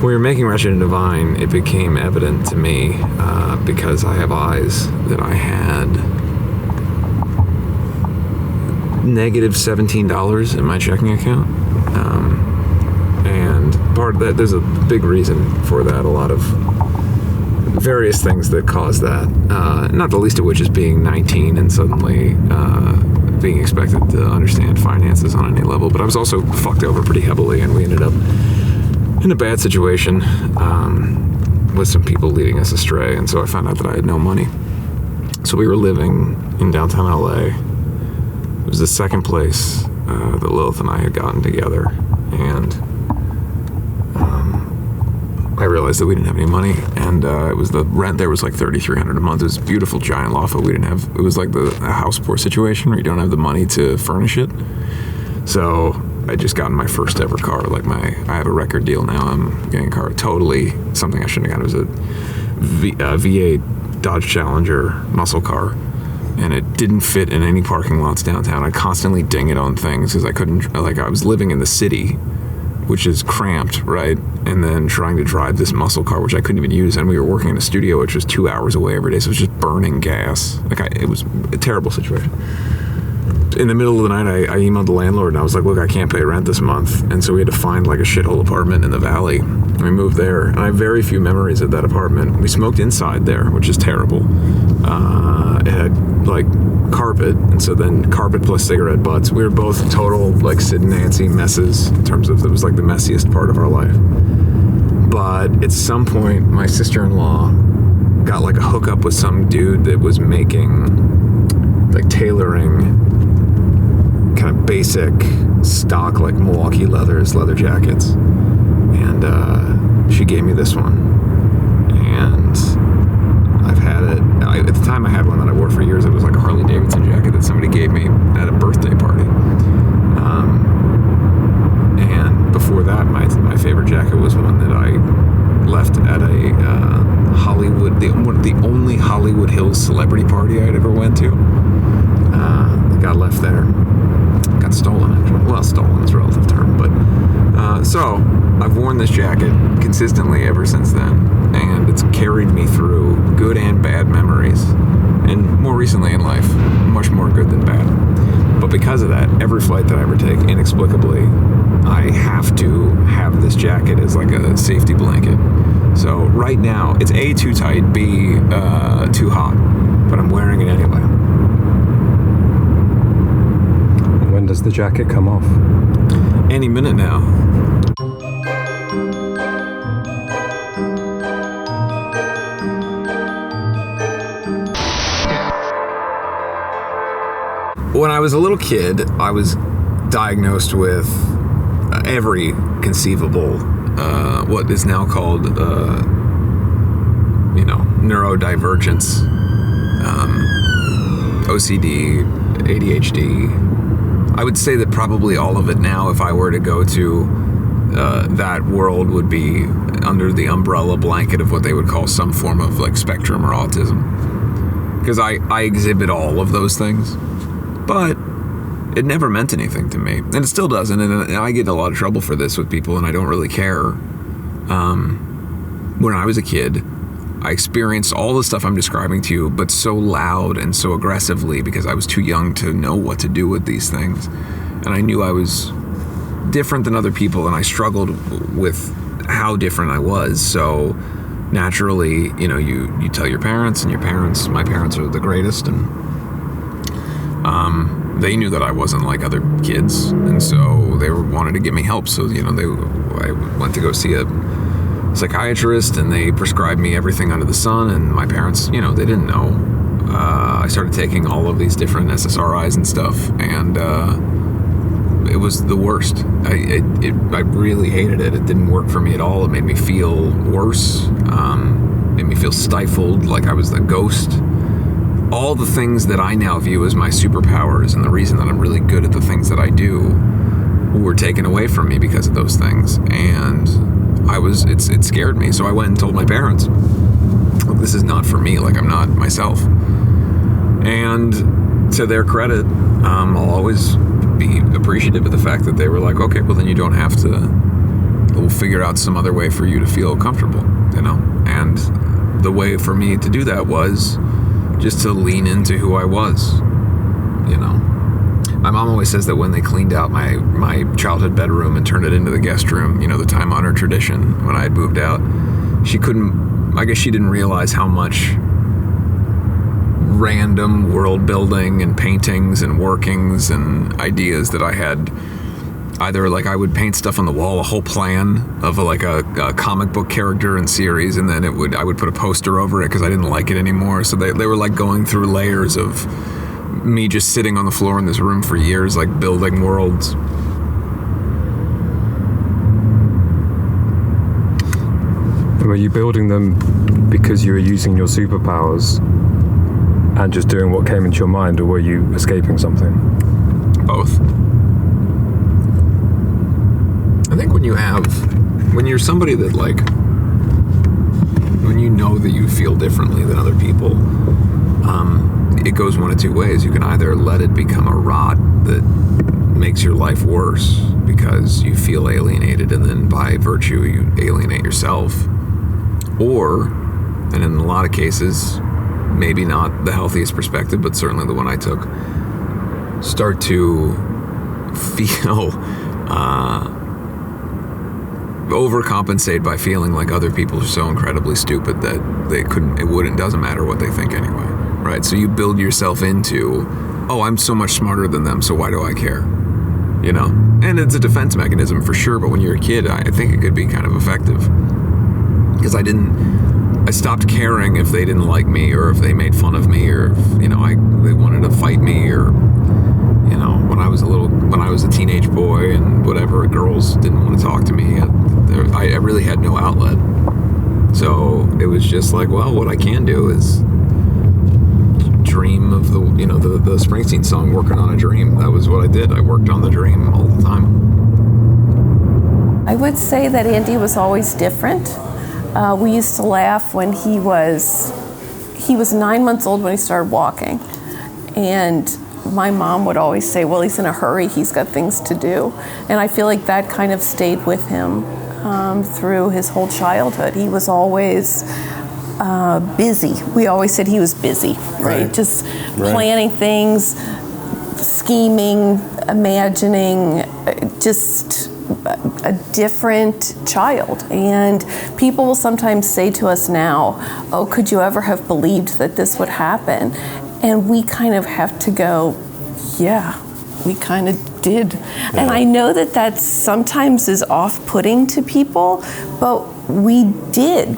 we were making Wretched and Divine, it became evident to me, because I have eyes, that I had negative $17 in my checking account. And part of that, there's a big reason for that, a lot of various things that cause that, not the least of which is being 19 and suddenly being expected to understand finances on any level. But I was also fucked over pretty heavily, and we ended up in a bad situation with some people leading us astray, and so I found out that I had no money. So we were living in downtown LA. It was the second place that Lilith and I had gotten together, and I realized that we didn't have any money, and it was the rent there was like $3,300 a month. It was a beautiful giant loft, but we didn't have, it was like a house poor situation where you don't have the money to furnish it. So I just gotten my first ever car. I have a record deal now. I'm getting a car, totally something I shouldn't have gotten. It was a V8 Dodge Challenger muscle car, and it didn't fit in any parking lots downtown. I'd constantly ding it on things because I couldn't, I was living in the city, which is cramped, right? And then trying to drive this muscle car, which I couldn't even use. And we were working in a studio, which was 2 hours away every day. So it was just burning gas. It was a terrible situation. In the middle of the night, I emailed the landlord and I was like, look, I can't pay rent this month. And so we had to find a shithole apartment in the valley. And we moved there. And I have very few memories of that apartment. We smoked inside there, which is terrible. It had carpet, and so then carpet plus cigarette butts. We were both total Sid and Nancy messes in terms of, it was the messiest part of our life. But at some point, my sister-in-law got a hookup with some dude that was making tailoring kind of basic stock Milwaukee leather jackets, and she gave me this one, and I've had it. At the time I had one that I wore for years. It was a Harley Davidson jacket that somebody gave me at a birthday party, and before that my favorite jacket was one that I left at a Hollywood, the only Hollywood Hills celebrity party I'd ever went to. It got left there. Got stolen, actually. Well, stolen is a relative term, but so I've worn this jacket consistently ever since then, and it's carried me through good and bad memories, and more recently in life, much more good than bad. But because of that, every flight that I ever take, inexplicably, I have to have this jacket as a safety blanket. So right now, it's A, too tight, B, too hot, but I'm wearing it anyway. When does the jacket come off? Any minute now. When I was a little kid, I was diagnosed with every conceivable, what is now called, neurodivergence, OCD, ADHD. I would say that probably all of it now, if I were to go to that world, would be under the umbrella blanket of what they would call some form of spectrum or autism. Because I exhibit all of those things. But it never meant anything to me, and it still doesn't, and I get in a lot of trouble for this with people, and I don't really care. When I was a kid, I experienced all the stuff I'm describing to you, but so loud and so aggressively because I was too young to know what to do with these things, and I knew I was different than other people, and I struggled with how different I was, so naturally, you tell your parents, and my parents are the greatest, and they knew that I wasn't like other kids, and so they wanted to give me help. So I went to go see a psychiatrist, and they prescribed me everything under the sun. And my parents, they didn't know. I started taking all of these different SSRIs and stuff, and it was the worst. I really hated it. It didn't work for me at all. It made me feel worse. Made me feel stifled, like I was the ghost. All the things that I now view as my superpowers and the reason that I'm really good at the things that I do were taken away from me because of those things. And it scared me. So I went and told my parents, look, this is not for me. I'm not myself. And to their credit, I'll always be appreciative of the fact that they were like, okay, well then you don't have to we'll figure out some other way for you to feel comfortable, you know? And the way for me to do that was just to lean into who I was, you know? My mom always says that when they cleaned out my childhood bedroom and turned it into the guest room, you know, the time-honored tradition when I had moved out, I guess she didn't realize how much random world building and paintings and workings and ideas that I had. Either like I would paint stuff on the wall, a whole plan of a comic book character and series, and then I would put a poster over it because I didn't like it anymore. So they were like going through layers of me just sitting on the floor in this room for years, like building worlds. Were you building them because you were using your superpowers and just doing what came into your mind, or were you escaping something? Both. I think when you're somebody that like, when you know that you feel differently than other people, it goes one of two ways. You can either let it become a rot that makes your life worse because you feel alienated, and then by virtue you alienate yourself, or, and in a lot of cases, maybe not the healthiest perspective, but certainly the one I took, start to feel overcompensate by feeling like other people are so incredibly stupid that it doesn't matter what they think anyway, right? So you build yourself into, oh, I'm so much smarter than them, so why do I care? You know? And it's a defense mechanism for sure, but when you're a kid, I think it could be kind of effective. Because I stopped caring if they didn't like me, or if they made fun of me, or if, you know, they wanted to fight me, or, you know, when I was a teenage boy and whatever, girls didn't want to talk to me. I really had no outlet. So it was just like, well, what I can do is dream of the Springsteen song, Working on a Dream. That was what I did. I worked on the dream all the time. I would say that Andy was always different. We used to laugh when he was 9 months old when he started walking. And my mom would always say, well, he's in a hurry, he's got things to do. And I feel like that kind of stayed with him through his whole childhood. He was always busy. We always said he was busy, right? Just planning things, scheming, imagining, just a different child. And people will sometimes say to us now, oh, could you ever have believed that this would happen? And we kind of have to go, yeah, we kind of did. Yeah. And I know that sometimes is off-putting to people, but we did.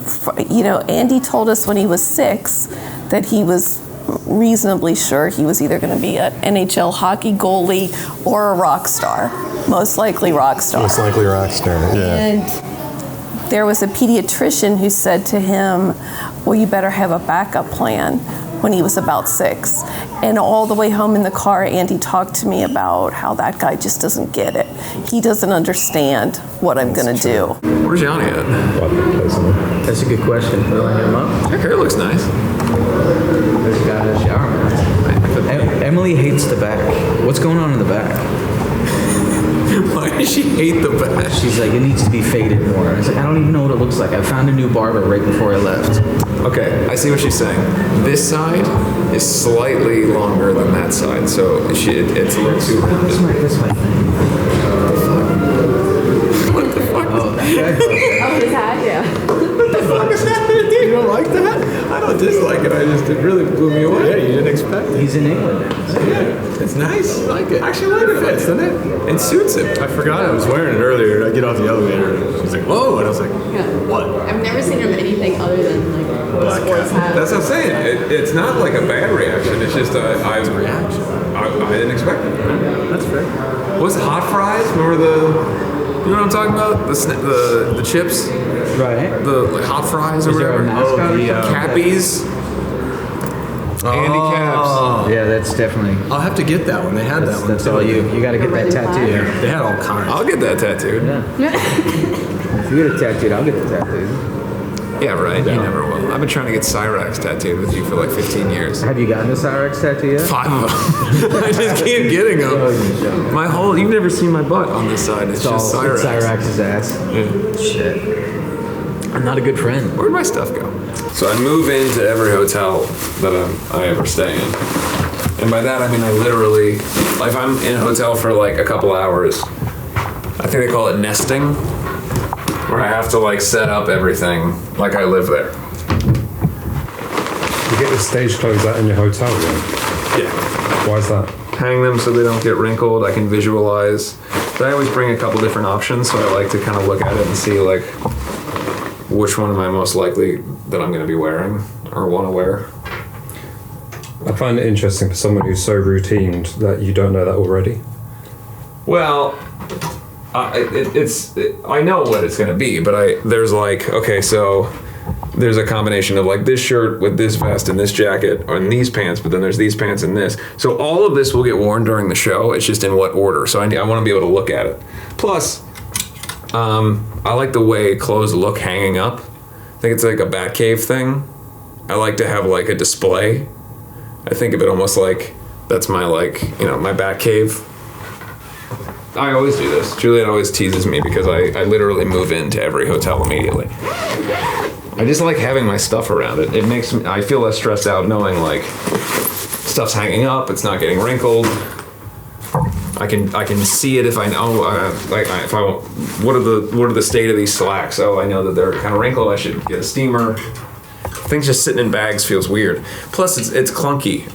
You know, Andy told us when he was 6 that he was reasonably sure he was either going to be an NHL hockey goalie or a rock star. Most likely rock star. Most likely rock star, yeah. And there was a pediatrician who said to him, well, you better have a backup plan, when he was about 6. And all the way home in the car, Andy talked to me about how that guy just doesn't get it. He doesn't understand what I'm going to do. Where's Johnny at? That's a good question. Filling him up. Your hair looks nice. There's a guy in the shower. Emily hates the back. What's going on in the back? Why does she hate the back? She's like, it needs to be faded more. I was like, I don't even know what it looks like. I found a new barber right before I left. Okay, I see what she's saying. This side is slightly longer than that side, so it's a little too rounded. This might thing. What the fuck? Oh, that guy. Oh, his hat, yeah. What the fuck is happening, dude? You don't like that? I don't dislike it. It really blew me away. Yeah, you didn't expect it. He's in England now. Yeah, it's nice. I like it. I actually like it fits, doesn't it? It suits him. I forgot I was wearing it earlier. I get off the elevator. She's like, whoa. And I was like, what? I've never seen him anything other than like a sports hat. That's what I'm saying. It's not like a bad reaction. It's just It's a reaction. I didn't expect it. That's fair. What's it, hot fries? Remember you know what I'm talking about? The chips? Right. The hot fries or Is there a whatever? mascot? Cappies. Handicaps. Yeah, that's definitely. I'll have to get that one. They had that one. That's too. all you got to get that tattooed. Yeah, they had all kinds. I'll get that tattooed. Yeah. If you get it tattooed, I'll get it tattooed. Yeah, right. You never will. I've been trying to get Cyrax tattooed with you for like 15 years. Have you gotten a Cyrex tattoo yet? 5 of them. I just keep getting them. My whole, you've never seen my butt on this side. It's just Cyrax. Cyrax's ass. Yeah. Shit. I'm not a good friend. Where'd my stuff go? So I move into every hotel that I ever stay in. And by that I mean I literally, like if I'm in a hotel for like a couple hours, I think they call it nesting, where I have to like set up everything like I live there. You get the stage clothes out in your hotel room. Yeah. Why is that? Hang them so they don't get wrinkled. I can visualize. But I always bring a couple different options, so I like to kind of look at it and see like which one am I most likely that I'm going to be wearing or want to wear. I find it interesting for someone who's so routined that you don't know that already. Well, I know what it's going to be, but there's like, okay, so there's a combination of like this shirt with this vest and this jacket and these pants, but then there's these pants and this. So all of this will get worn during the show. It's just in what order. So I want to be able to look at it. Plus, I like the way clothes look hanging up. I think it's like a Batcave thing. I like to have like a display. I think of it almost like that's my like, my Batcave. I always do this. Juliet always teases me because I literally move into every hotel immediately. I just like having my stuff around it. It makes me, I feel less stressed out knowing like stuff's hanging up, it's not getting wrinkled. I can see it if I know what are the state of these slacks? Oh, I know that they're kind of wrinkled. I should get a steamer. Things just sitting in bags feels weird. Plus, it's clunky.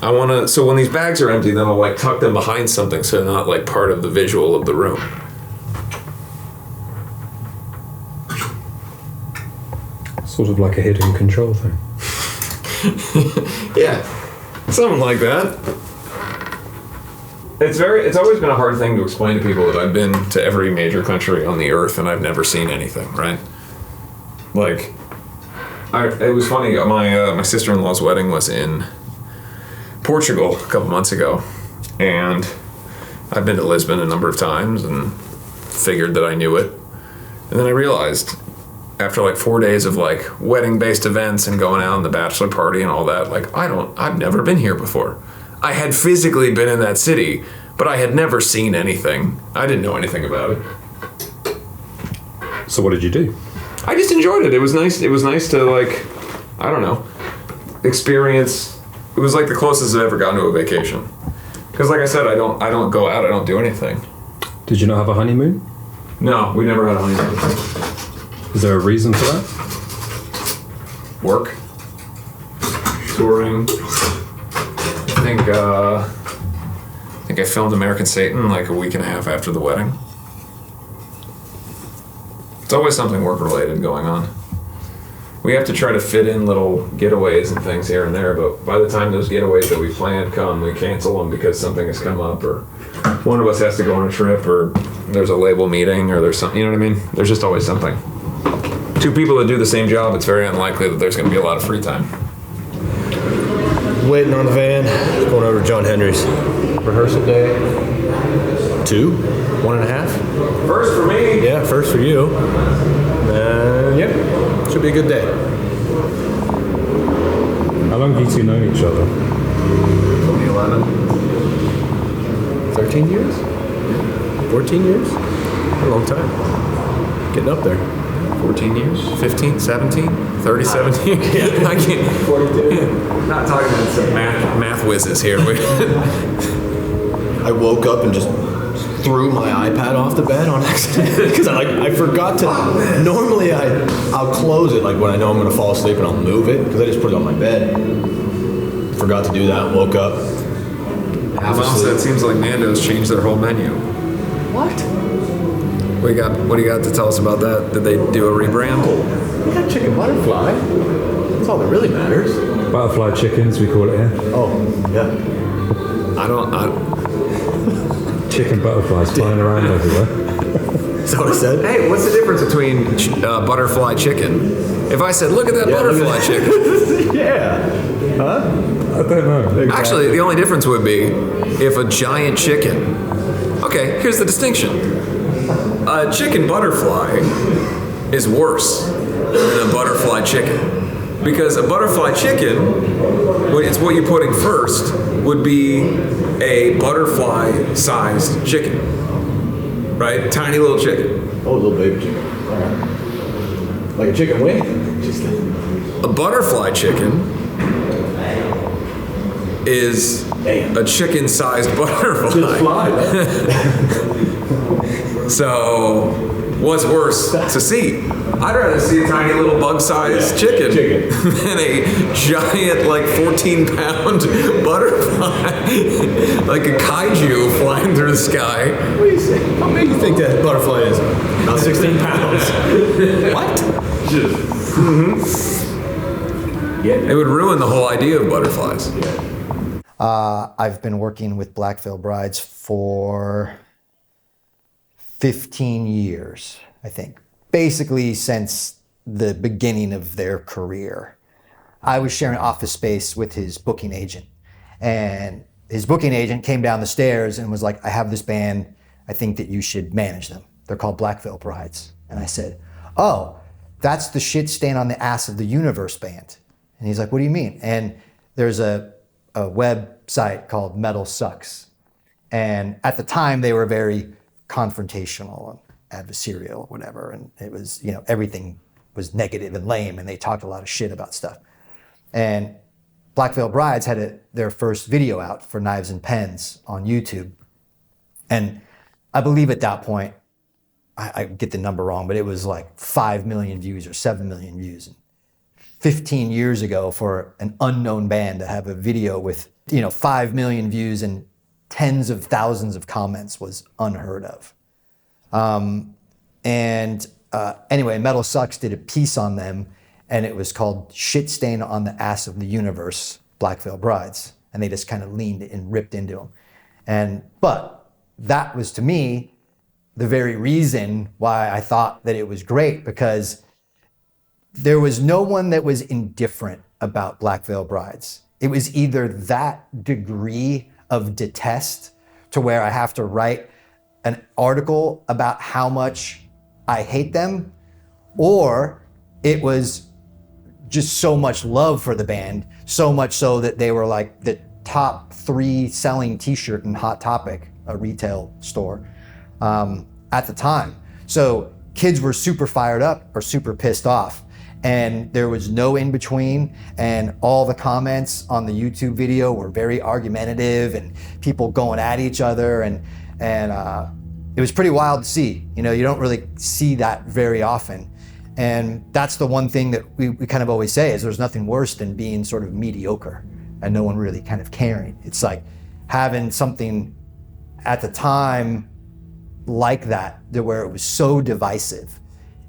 So when these bags are empty, then I'll like tuck them behind something so they're not like part of the visual of the room. Sort of like a hidden control thing. Yeah, something like that. It's always been a hard thing to explain to people that I've been to every major country on the earth and I've never seen anything, right? Like, it was funny, my sister-in-law's wedding was in Portugal a couple months ago, and I've been to Lisbon a number of times and figured that I knew it. And then I realized, after like 4 days of like wedding-based events and going out on the bachelor party and all that, like I've never been here before. I had physically been in that city, but I had never seen anything. I didn't know anything about it. So what did you do? I just enjoyed it. It was nice. It was nice to like, I don't know, experience. It was like the closest I've ever gotten to a vacation. Because like I said, I don't go out. I don't do anything. Did you not have a honeymoon? No, we never had a honeymoon. Is there a reason for that? Work, touring. I think I filmed American Satan like a week and a half after the wedding. It's always something work-related going on. We have to try to fit in little getaways and things here and there, but by the time those getaways that we planned come, we cancel them because something has come up, or one of us has to go on a trip, or there's a label meeting, or there's something, you know what I mean? There's just always something. Two people that do the same job, it's very unlikely that there's going to be a lot of free time. Waiting on the van, going over to John Henry's. Rehearsal day. 2, 1.5. First for me. Yeah, first for you. And yeah, should be a good day. How long have you two known each other? 2011. 13 years? 14 years? A long time. Getting up there. 14 years? 15? 17? 37 years? Yeah. I can't. 42. Not talking about some math whizzes here. I woke up and just threw my iPad off the bed on accident because I forgot to. Normally I'll close it like when I know I'm gonna fall asleep and I'll move it because I just put it on my bed. Forgot to do that. Woke up. Mom said it seems like Nando's changed their whole menu. What? What do you got to tell us about that? Did they do a rebrand? We got chicken butterfly. That's all that really matters. Butterfly chickens, we call it here. Oh yeah. Chicken butterflies flying around everywhere. Is that what I said? Hey, what's the difference between butterfly chicken? If I said, look at that butterfly chicken. Yeah. Huh? I don't know. Exactly. Actually, the only difference would be if a giant chicken. Okay, here's the distinction. A chicken butterfly is worse than a butterfly butterfly chicken. Because a butterfly chicken, it's what you're putting first, would be a butterfly-sized chicken, right? Tiny little chicken. Oh, little baby chicken. All right. Like a chicken wing. A butterfly chicken is a chicken-sized butterfly. Just fly, right? So, what's worse to see? I'd rather see a tiny little bug-sized chicken than a giant, like 14-pound butterfly, like a kaiju flying through the sky. What do you say? How big do you think that butterfly is? About 16 pounds. What? It would ruin the whole idea of butterflies. I've been working with Black Veil Brides for 15 years, I think. Basically since the beginning of their career. I was sharing office space with his booking agent, and his booking agent came down the stairs and was like, I have this band, I think that you should manage them. They're called Black Veil Brides. And I said, oh, that's the shit stain on the ass of the universe band. And he's like, what do you mean? And there's a website called Metal Sucks. And at the time they were very confrontational and adversarial or whatever. And it was, everything was negative and lame, and they talked a lot of shit about stuff. And Black Veil Brides had their first video out for Knives and Pens on YouTube. And I believe at that point, I get the number wrong, but it was like 5 million views or 7 million views. And 15 years ago, for an unknown band to have a video with 5 million views and tens of thousands of comments was unheard of. Anyway, Metal Sucks did a piece on them, and it was called Shit Stain on the Ass of the Universe, Black Veil Brides. And they just kind of leaned and ripped into them. But that was, to me, the very reason why I thought that it was great, because there was no one that was indifferent about Black Veil Brides. It was either that degree of detest to where I have to write an article about how much I hate them, or it was just so much love for the band, so much so that they were like the top 3 selling t-shirt in Hot Topic, a retail store, at the time. So kids were super fired up or super pissed off, and there was no in between, and all the comments on the YouTube video were very argumentative and people going at each other, and it was pretty wild to see. You don't really see that very often. And that's the one thing that we kind of always say, is there's nothing worse than being sort of mediocre and no one really kind of caring. It's like having something at the time like that, where it was so divisive.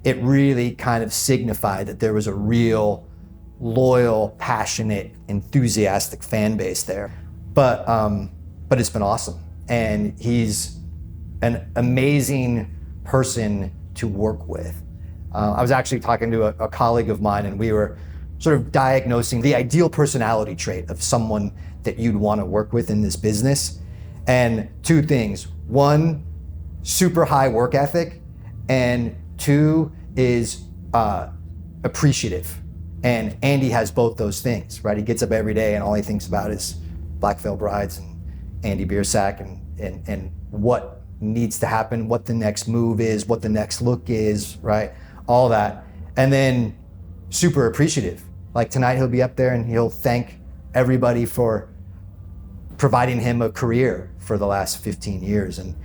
It really kind of signified that there was a real loyal, passionate, enthusiastic fan base there. But it's been awesome. And he's an amazing person to work with. I was actually talking to a colleague of mine, and we were sort of diagnosing the ideal personality trait of someone that you'd want to work with in this business. And 2 things. 1, super high work ethic, and 2 is appreciative. And Andy has both those things, right? He gets up every day and all he thinks about is Black Veil Brides and Andy Biersack and what needs to happen, what the next move is, what the next look is, right? All that. And then super appreciative. Like tonight he'll be up there and he'll thank everybody for providing him a career for the last 15 years. And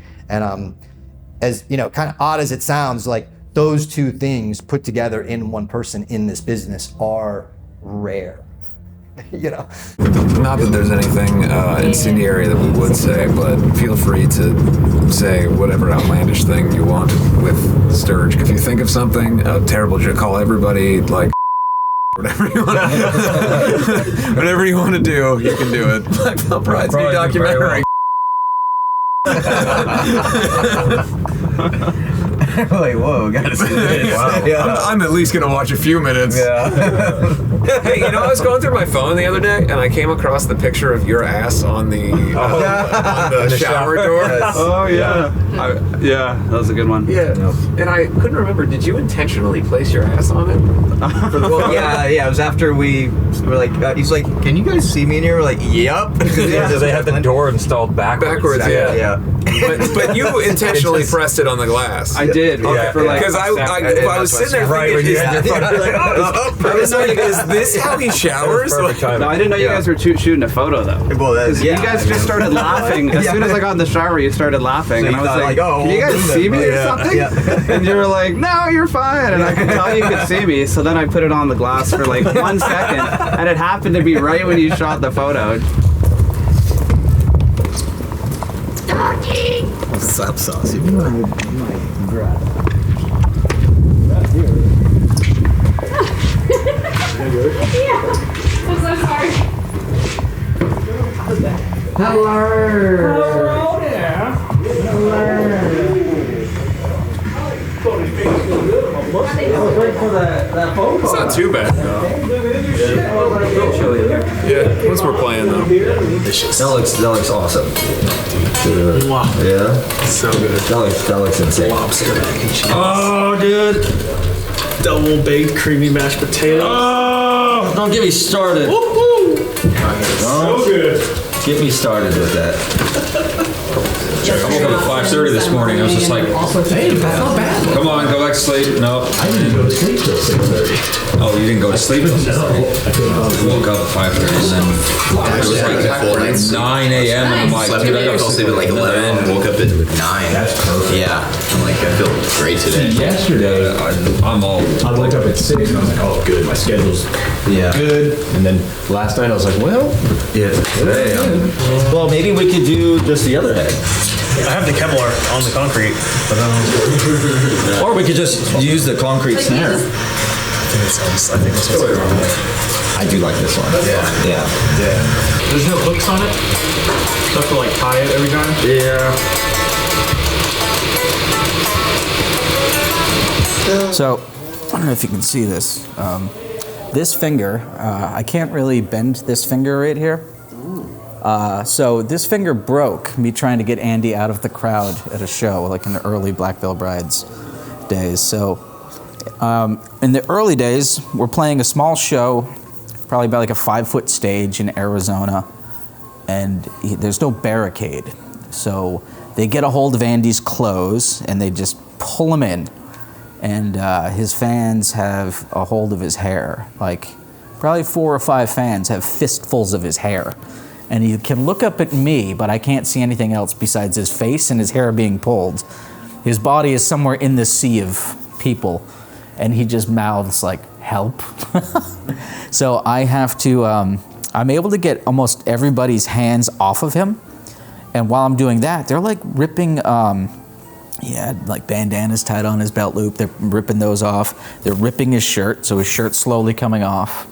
as kind of odd as it sounds, like those 2 things put together in one person in this business are rare. Not that there's anything incendiary that we would say, but feel free to say whatever outlandish thing you want with Sturge. If you think of something terrible, just call everybody like whatever you want. Whatever you want to do, you can do it. Black Veil Brides new documentary. Like, whoa, gotta see this. Wow. Yeah. I'm at least gonna watch a few minutes. Yeah. Hey, you know, I was going through my phone the other day, and I came across the picture of your ass on the on the shower door. Oh yeah. Yeah, that was a good one. Yeah, and I couldn't remember. Did you intentionally place your ass on it? Well, yeah. It was after we were like, he's like, "Can you guys see me in here?" We're like, "Yep." So they had the door installed backwards. Yeah. But you intentionally pressed it on the glass. I did. Because I was sitting there thinking, I was like, is this how he showers? No, I didn't know you guys were shooting a photo though. Well, You guys just started laughing. As soon as I got in the shower, you started laughing. So and I was like, can you guys see me or something? And you were like, no, you're fine. And I could tell you could see me. So then I put it on the glass for like 1 second. And it happened to be right when you shot the photo. Slap sauce. You I'm so sorry. Hello there. It's not too bad. Yeah, once we're playing though. That looks awesome. Yeah. So good. That looks insane. Oh, dude. Double baked creamy mashed potatoes. Oh, don't get me started. So good. Get me started with that. I woke up at 5:30 this morning. I was just like, Hey, that's not bad. come on, go back to sleep. No. I didn't go to sleep till 6:30. Oh, you didn't go to sleep until 6:30? I woke up at 5:30 and then it was like 9 a.m. and I'm like, dude, I gotta sleep at like 11, woke up at 9. That's perfect. Yeah. I'm like, I feel great today. yesterday, I'm all. I woke up at 6 and I was like, oh, good, my schedule's good. And then last night I was like, well, today Well, maybe we could do just the other head. I have the Kevlar on the concrete, but Or we could just use the concrete snare. I think this one's I do like this one. Yeah. There's no hooks on it? Stuff to like tie it every time? Yeah. So, I don't know if you can see this. This finger, I can't really bend this finger right here. So this finger broke me trying to get Andy out of the crowd at a show, like in the early Black Veil Brides days. So in the early days, we're playing a small show, probably about like a 5-foot stage in Arizona, and there's no barricade. So they get a hold of Andy's clothes and they just pull him in. And his fans have a hold of his hair. Like probably 4 or 5 fans have fistfuls of his hair. And he can look up at me, but I can't see anything else besides his face and his hair being pulled. His body is somewhere in the sea of people, and he just mouths like, help. So I have to, I'm able to get almost everybody's hands off of him. And while I'm doing that, they're like ripping, like bandanas tied on his belt loop. They're ripping those off. They're ripping his shirt, so his shirt's slowly coming off.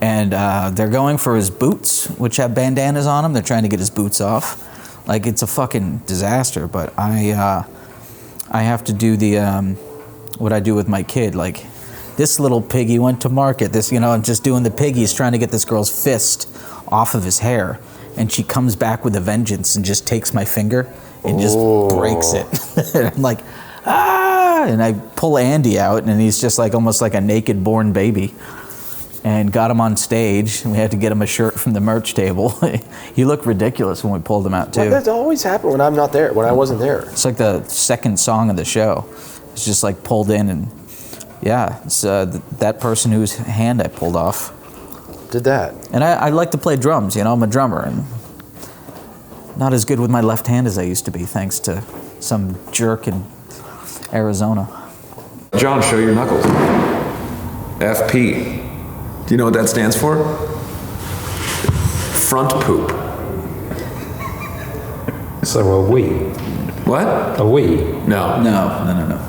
And they're going for his boots, which have bandanas on them. They're trying to get his boots off. Like, it's a fucking disaster. But I have to do the what I do with my kid. Like, this little piggy went to market. This, I'm just doing the piggies, trying to get this girl's fist off of his hair. And she comes back with a vengeance and just takes my finger and just breaks it. And I'm like, ah! And I pull Andy out, and he's just like almost like a naked born baby. And got him on stage, and we had to get him a shirt from the merch table. He looked ridiculous when we pulled him out, too. Well, that always happened when I'm not there, when I wasn't there. It's like the second song of the show. It's just like pulled in, and yeah, it's that person whose hand I pulled off. Did that. And I like to play drums, I'm a drummer, and not as good with my left hand as I used to be, thanks to some jerk in Arizona. John, show your knuckles. FP. Do you know what that stands for? Front poop. So a we. What? A we. No. No.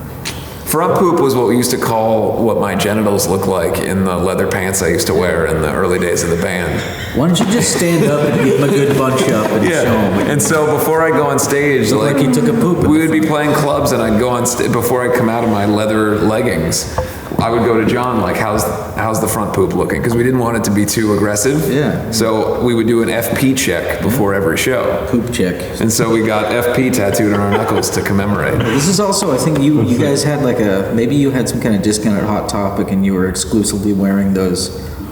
Front poop was what we used to call what my genitals look like in the leather pants I used to wear in the early days of the band. Why don't you just stand up and give them a good bunch up and show them? And so before I go on stage, like you took a poop. We would be playing clubs, and I'd go on before I come out of my leather leggings. I would go to John like, how's the front poop looking? Because we didn't want it to be too aggressive. Yeah. So we would do an FP check before every show. Poop check. And so we got FP tattooed on our knuckles to commemorate. This is also, I think you guys had like maybe you had some kind of discount at Hot Topic and you were exclusively wearing those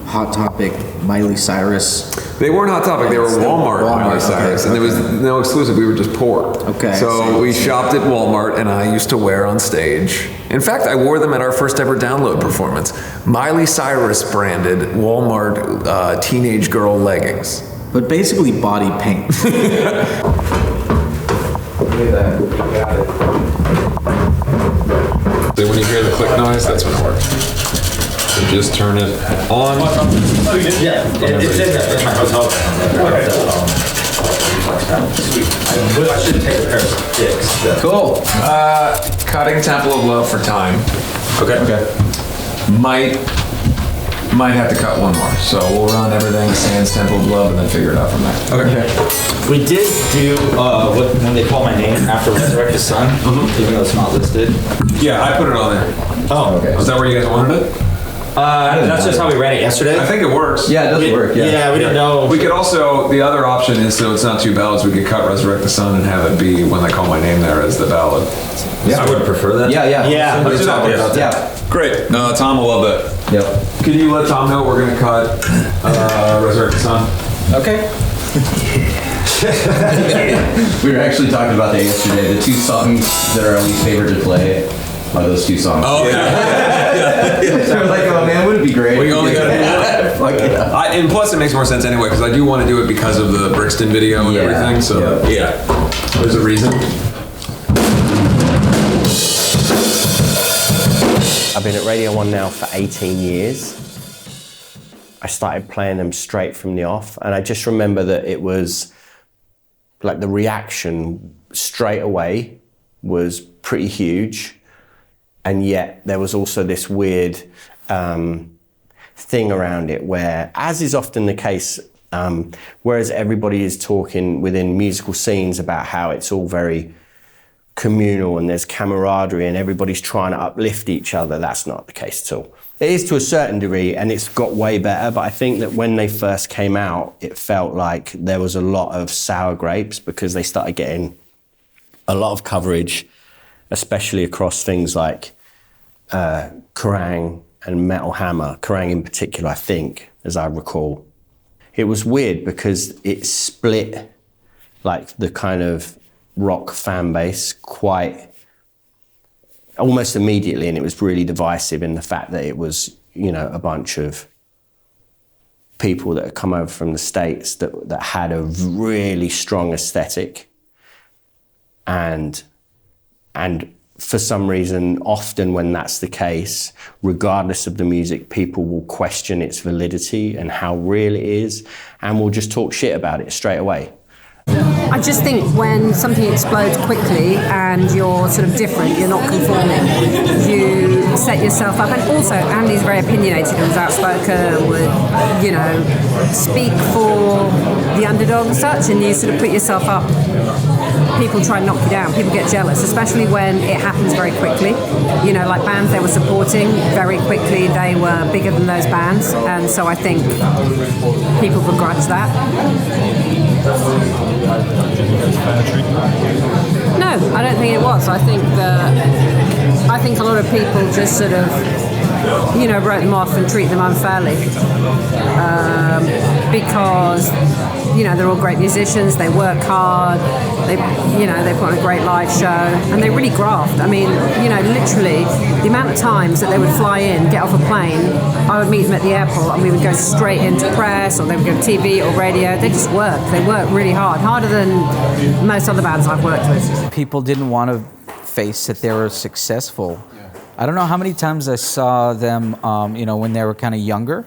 Hot Topic Miley Cyrus. They weren't Hot Topic, they were Walmart Miley Cyrus, and there was no exclusive, we were just poor. Okay. So we shopped at Walmart, and I used to wear on stage. In fact, I wore them at our first ever Download performance. Miley Cyrus branded Walmart teenage girl leggings. But basically body paint. Look at that, you got it. So when you hear the click noise, that's when it works. So just turn it on. Oh, you did? Yeah, it's in there. In my hotel. I should take a pair of sticks. Cool. Cutting Temple of Love for time. Okay. Might have to cut one more. So we'll run everything sans Temple of Love and then figure it out from there. Okay. We did do when they call my name after Resurrect the Sun, even though it's not listed. Yeah, I put it on there. Oh, okay. Was that where you guys wanted it? That's just how we ran it yesterday. I think it works. Yeah, it does work. Yeah, we didn't know. We could also, the other option is, so it's not two ballads, we could cut Resurrect the Sun and have it be When They Call My Name there as the ballad. Yeah, I would prefer that. Yeah. Let's do that. Yeah. Great. Tom will love that. Yep. Could you let Tom know we're going to cut Resurrect the Sun? Okay. We were actually talking about that yesterday. The two songs that are our least favorite to play are those two songs. Oh, yeah. So I was like, oh man, wouldn't it be great? We only got to do that. Fuck yeah. And plus, it makes more sense anyway, because I do want to do it because of the Brixton video and everything. So, yeah. There's a reason. I've been at Radio 1 now for 18 years. I started playing them straight from the off, and I just remember that it was like the reaction straight away was pretty huge, and yet there was also this weird thing around it where, as is often the case, whereas everybody is talking within musical scenes about how it's all very communal and there's camaraderie and everybody's trying to uplift each other, that's not the case at all. It is to a certain degree, and it's got way better, but I think that when they first came out, it felt like there was a lot of sour grapes because they started getting a lot of coverage, especially across things like Kerrang and Metal Hammer. Kerrang in particular, I think, as I recall. It was weird because it split like the kind of rock fan base quite almost immediately, and it was really divisive in the fact that it was, you know, a bunch of people that had come over from the States that had a really strong aesthetic, and for some reason, often when that's the case, regardless of the music, people will question its validity and how real it is, and will just talk shit about it straight away. I just think when something explodes quickly and you're sort of different, you're not conforming, you set yourself up. And also, Andy's very opinionated and was outspoken, would, you know, speak for the underdog and such, and you sort of put yourself up. People try and knock you down, people get jealous, especially when it happens very quickly. You know, like bands they were supporting, very quickly they were bigger than those bands, and so I think people begrudge that. No, I don't think it was. I think a lot of people just sort of, you know, wrote them off and treat them unfairly because, you know, they're all great musicians, they work hard, they put on a great live show, and they really graft. I mean, you know, literally, the amount of times that they would fly in, get off a plane, I would meet them at the airport, and we would go straight into press, or they would go to TV or radio. They just work. They work really hard, harder than most other bands I've worked with. People didn't want to face that they were successful. I don't know how many times I saw them, you know, when they were kind of younger,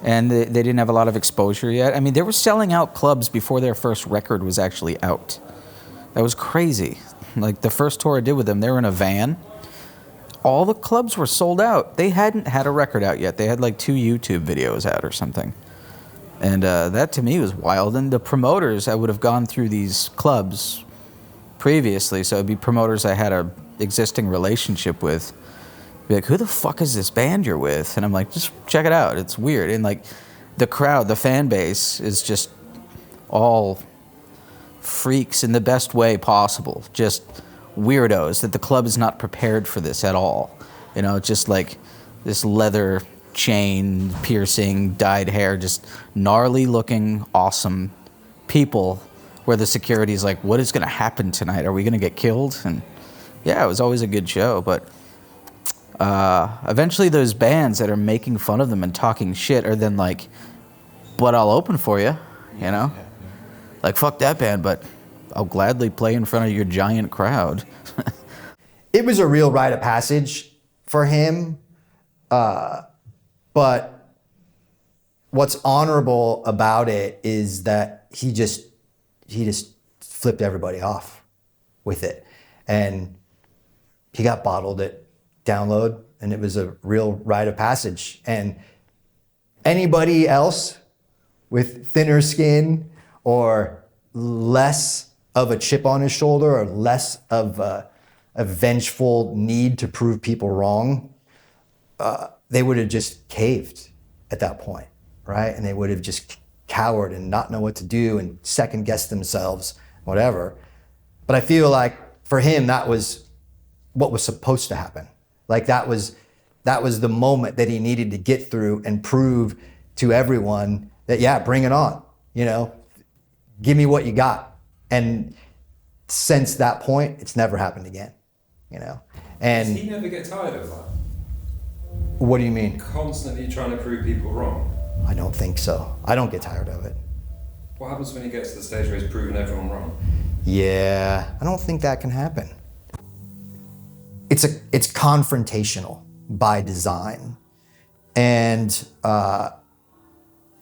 and they didn't have a lot of exposure yet. I mean, they were selling out clubs before their first record was actually out. That was crazy. Like the first tour I did with them, they were in a van. all the clubs were sold out. They hadn't had a record out yet. They had like 2 YouTube videos out or something. And that to me was wild. And the promoters, I would have gone through these clubs previously, so it'd be promoters I had a existing relationship with. Be like, who the fuck is this band you're with? And I'm like, just check it out. It's weird. And like the crowd, the fan base is just all freaks in the best way possible. Just weirdos that the club is not prepared for this at all. You know, just like this leather chain, piercing, dyed hair, just gnarly looking, awesome people where the security is like, what is going to happen tonight? Are we going to get killed? And yeah, it was always a good show. But eventually those bands that are making fun of them and talking shit are then like, but I'll open for you, you know? Like, fuck that band, but I'll gladly play in front of your giant crowd. It was a real rite of passage for him. But what's honorable about it is that he just flipped everybody off with it. And he got bottled at Download, and it was a real rite of passage. And anybody else with thinner skin or less of a chip on his shoulder or less of a vengeful need to prove people wrong, they would have just caved at that point, right? And they would have just cowered and not know what to do and second guess themselves, whatever. But I feel like for him, that was what was supposed to happen. Like that was the moment that he needed to get through and prove to everyone that, yeah, bring it on, you know, give me what you got. And since that point, it's never happened again, you know. And does he never get tired of that? What do you mean? Constantly trying to prove people wrong. I don't think so. I don't get tired of it. What happens when he gets to the stage where he's proven everyone wrong? Yeah, I don't think that can happen. It's confrontational by design, and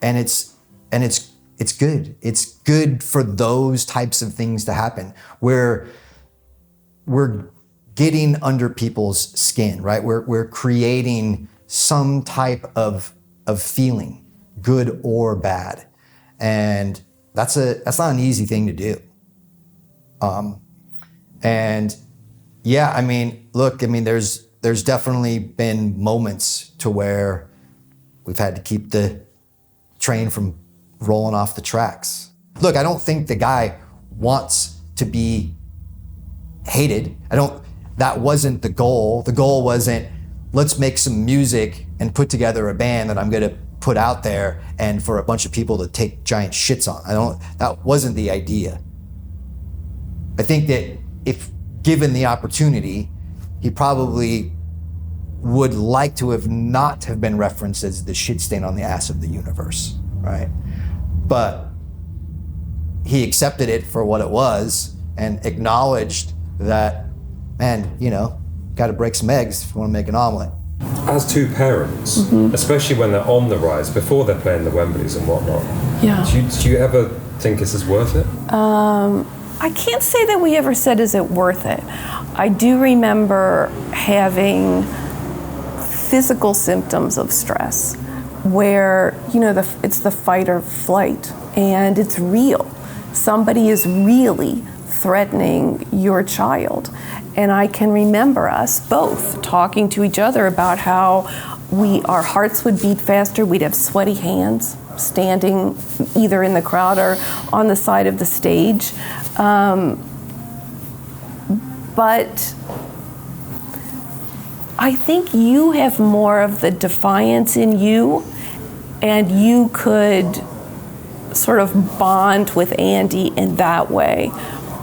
it's good. It's good for those types of things to happen where we're getting under people's skin, right? We're creating some type of feeling, good or bad, and that's not an easy thing to do. And yeah, I mean, look, I mean, there's definitely been moments to where we've had to keep the train from rolling off the tracks. Look, I don't think the guy wants to be hated. That wasn't the goal. The goal wasn't, let's make some music and put together a band that I'm gonna put out there and for a bunch of people to take giant shits on. That wasn't the idea. I think that if given the opportunity, he probably would like to have not have been referenced as the shit stain on the ass of the universe, right? But he accepted it for what it was and acknowledged that, man, you know, got to break some eggs if you want to make an omelet. As two parents, especially when they're on the rise, before they're playing the Wembleys and whatnot, do you ever think this is worth it? I can't say that we ever said, is it worth it? I do remember having physical symptoms of stress where, you know, it's the fight or flight, and it's real. Somebody is really threatening your child. And I can remember us both talking to each other about how our hearts would beat faster, we'd have sweaty hands, standing either in the crowd or on the side of the stage. But I think you have more of the defiance in you, and you could sort of bond with Andy in that way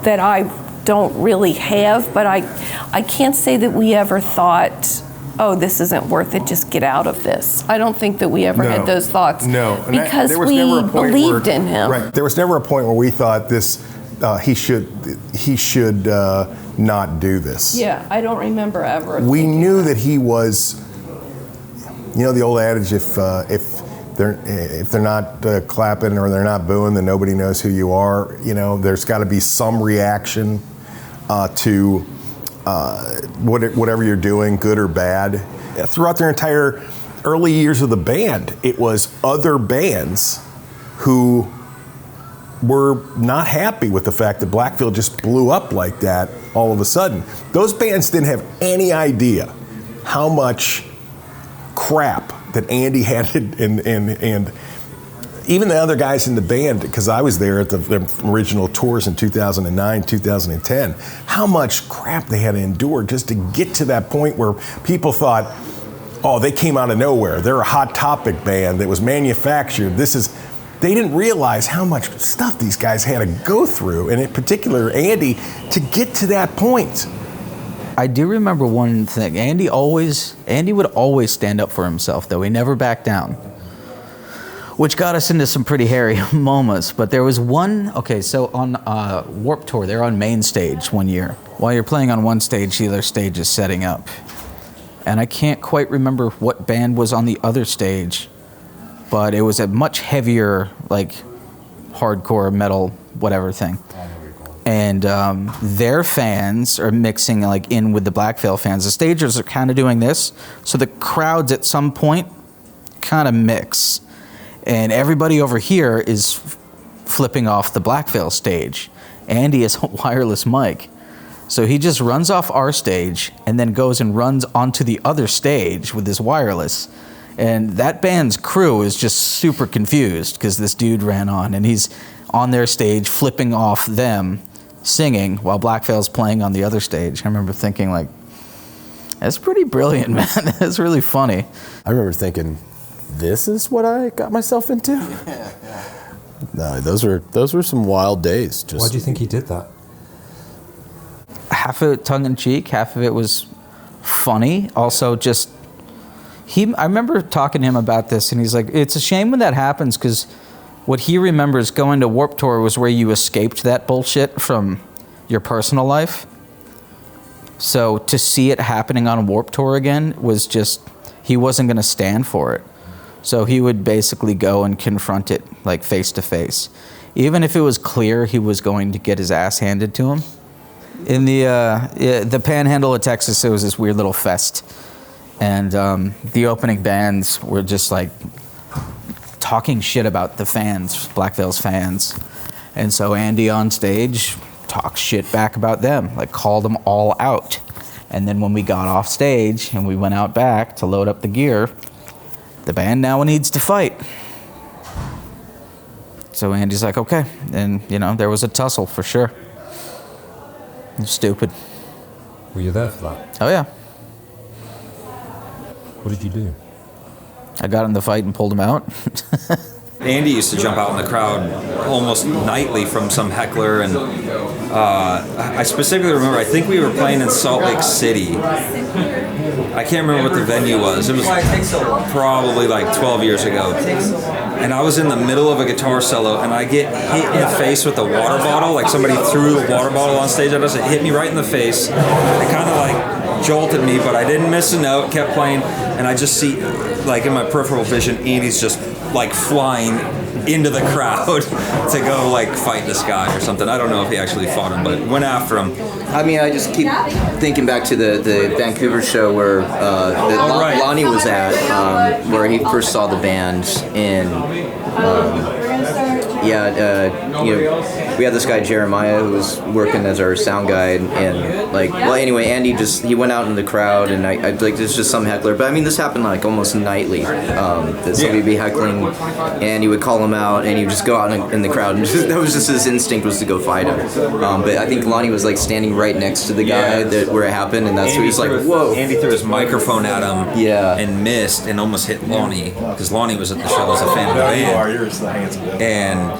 that I don't really have, but I can't say that we ever thought, oh, this isn't worth it, just get out of this. I don't think that we ever had those thoughts. No. Because we believed in him. Right. There was never a point where we thought he should not do this. Yeah, I don't remember ever. We knew that he was, you know, the old adage, if they're not clapping or they're not booing, then nobody knows who you are. You know, there's got to be some reaction to whatever you're doing, good or bad. Throughout their entire early years of the band, it was other bands who were not happy with the fact that Blackfield just blew up like that all of a sudden. Those bands didn't have any idea how much crap that Andy had, and even the other guys in the band, because I was there at the original tours in 2009, 2010, how much crap they had to endure just to get to that point where people thought, oh, they came out of nowhere. They're a Hot Topic band that was manufactured. They didn't realize how much stuff these guys had to go through, and in particular, Andy, to get to that point. I do remember one thing. Andy would always stand up for himself, though. He never backed down, which got us into some pretty hairy moments. But there was one, so on Warped Tour, they're on main stage one year. While you're playing on one stage, the other stage is setting up. And I can't quite remember what band was on the other stage, but it was a much heavier, like, hardcore metal, whatever thing. And their fans are mixing like in with the Black Veil fans. The stagers are kind of doing this, so the crowds at some point kind of mix, and everybody over here is flipping off the Black Veil stage. Andy has a wireless mic, so he just runs off our stage and then goes and runs onto the other stage with his wireless. And that band's crew is just super confused because this dude ran on, and he's on their stage flipping off them, singing while Black Veil's playing on the other stage. I remember thinking, like, that's pretty brilliant, man. That's really funny. I remember thinking, this is what I got myself into? No, those were some wild days. Why do you think he did that? Half of it tongue-in-cheek, half of it was funny. Also, just, I remember talking to him about this, and he's like, it's a shame when that happens, because what he remembers going to Warped Tour was where you escaped that bullshit from your personal life. So to see it happening on Warped Tour again was just, he wasn't going to stand for it. So he would basically go and confront it, like, face to face. Even if it was clear he was going to get his ass handed to him. In the panhandle of Texas, it was this weird little fest. And the opening bands were just like talking shit about the fans, Black Veil's fans. And so Andy on stage talked shit back about them, like called them all out. And then when we got off stage and we went out back to load up the gear, the band now needs to fight. So Andy's like, okay. And, there was a tussle for sure. It was stupid. Were you there for that? Oh, yeah. What did you do? I got in the fight and pulled him out. Andy used to jump out in the crowd almost nightly from some heckler, and I specifically remember, I think we were playing in Salt Lake City. I can't remember what the venue was. It was probably like 12 years ago. And I was in the middle of a guitar solo, and I get hit in the face with a water bottle, like somebody threw a water bottle on stage at us. It hit me right in the face. It kind of like jolted me, but I didn't miss a note, kept playing, and I just see, like in my peripheral vision, Andy's just like flying into the crowd to go like fight this guy or something. I don't know if he actually fought him, but went after him. I mean, I just keep thinking back to the Vancouver show where Lonnie was at, where he first saw the band in. We had this guy Jeremiah who was working as our sound guy, and like, well, anyway, Andy he went out in the crowd, and I like, there's just some heckler, but I mean, this happened like almost nightly. That somebody would be heckling, and he would call him out, and he would just go out in the crowd, and that was just his instinct, was to go fight him. But I think Lonnie was like standing right next to the guy where it happened, and that's where he's like, whoa. Andy threw his microphone at him, and missed, and almost hit Lonnie, because Lonnie was at the show as a fan of the band. And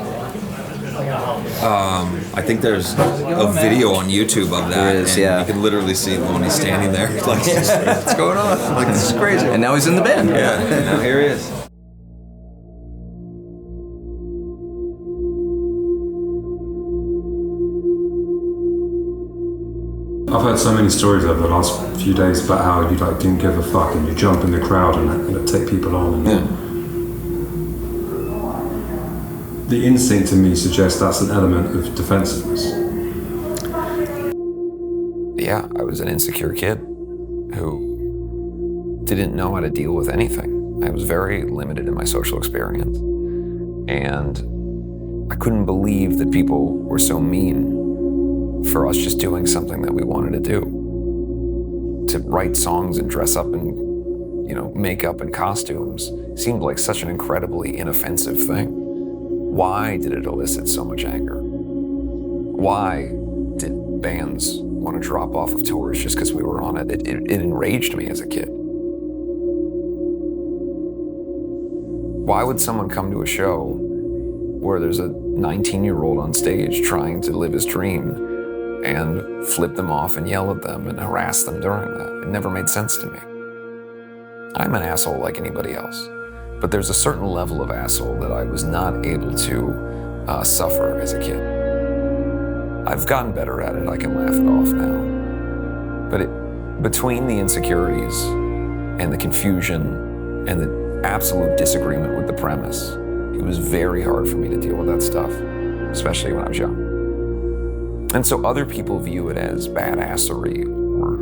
I think there's a video on YouTube of that, and you can literally see Lonnie standing there, like, what's going on? Like, this is crazy. And now he's in the band. Yeah, and now here he is. I've heard so many stories over the last few days about how you like didn't give a fuck and you jump in the crowd and take people on. The instinct to me suggests that's an element of defensiveness. yeah, I was an insecure kid who didn't know how to deal with anything. I was very limited in my social experience. And I couldn't believe that people were so mean for us just doing something that we wanted to do. To write songs and dress up in, makeup and costumes seemed like such an incredibly inoffensive thing. Why did it elicit so much anger? Why did bands want to drop off of tours just because we were on it? It enraged me as a kid. Why would someone come to a show where there's a 19-year-old on stage trying to live his dream and flip them off and yell at them and harass them during that? It never made sense to me. I'm an asshole like anybody else, but there's a certain level of asshole that I was not able to suffer as a kid. I've gotten better at it. I can laugh it off now. But between the insecurities and the confusion and the absolute disagreement with the premise, it was very hard for me to deal with that stuff, especially when I was young. And so other people view it as badassery or,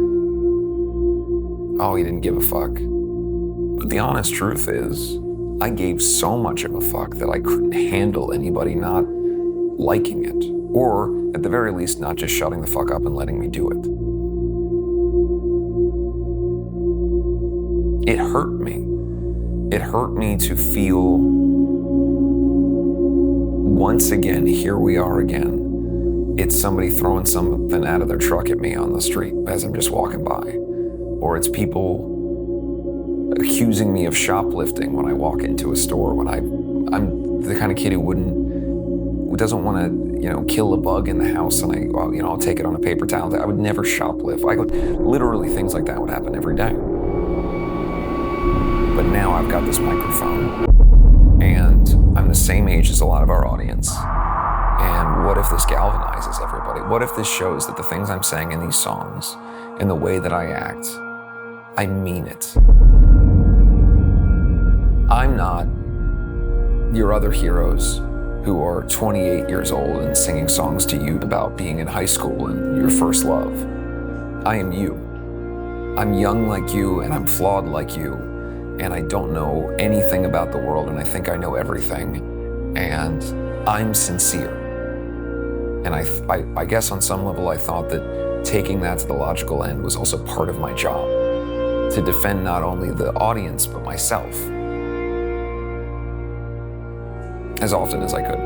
oh, he didn't give a fuck. But the honest truth is, I gave so much of a fuck that I couldn't handle anybody not liking it, or at the very least, not just shutting the fuck up and letting me do it. It hurt me. It hurt me to feel, once again, here we are again. It's somebody throwing something out of their truck at me on the street as I'm just walking by. Or it's people accusing me of shoplifting when I walk into a store, when I'm the kind of kid who doesn't want to, kill a bug in the house, and I'll take it on a paper towel. I would never shoplift. Literally things like that would happen every day. But now I've got this microphone, and I'm the same age as a lot of our audience. And what if this galvanizes everybody? What if this shows that the things I'm saying in these songs and the way that I act, I mean it. I'm not your other heroes who are 28 years old and singing songs to you about being in high school and your first love. I am you. I'm young like you, and I'm flawed like you, and I don't know anything about the world, and I think I know everything, and I'm sincere. And I guess on some level I thought that taking that to the logical end was also part of my job, to defend not only the audience, but myself, as often as I could.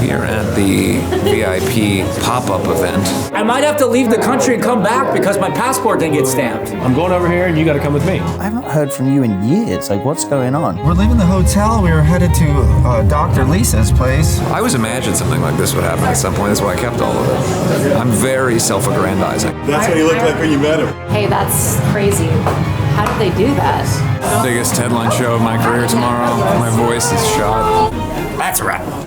We are at the VIP pop-up event. I might have to leave the country and come back because my passport didn't get stamped. I'm going over here and you gotta come with me. I haven't heard from you in years. What's going on? We're leaving the hotel. We were headed to Dr. Lisa's place. I always imagined something like this would happen at some point. That's why I kept all of it. I'm very self-aggrandizing. That's what he looked like when you met him. Hey, that's crazy. How did they do that? Biggest headline show of my career tomorrow. My voice is shot. That's a wrap.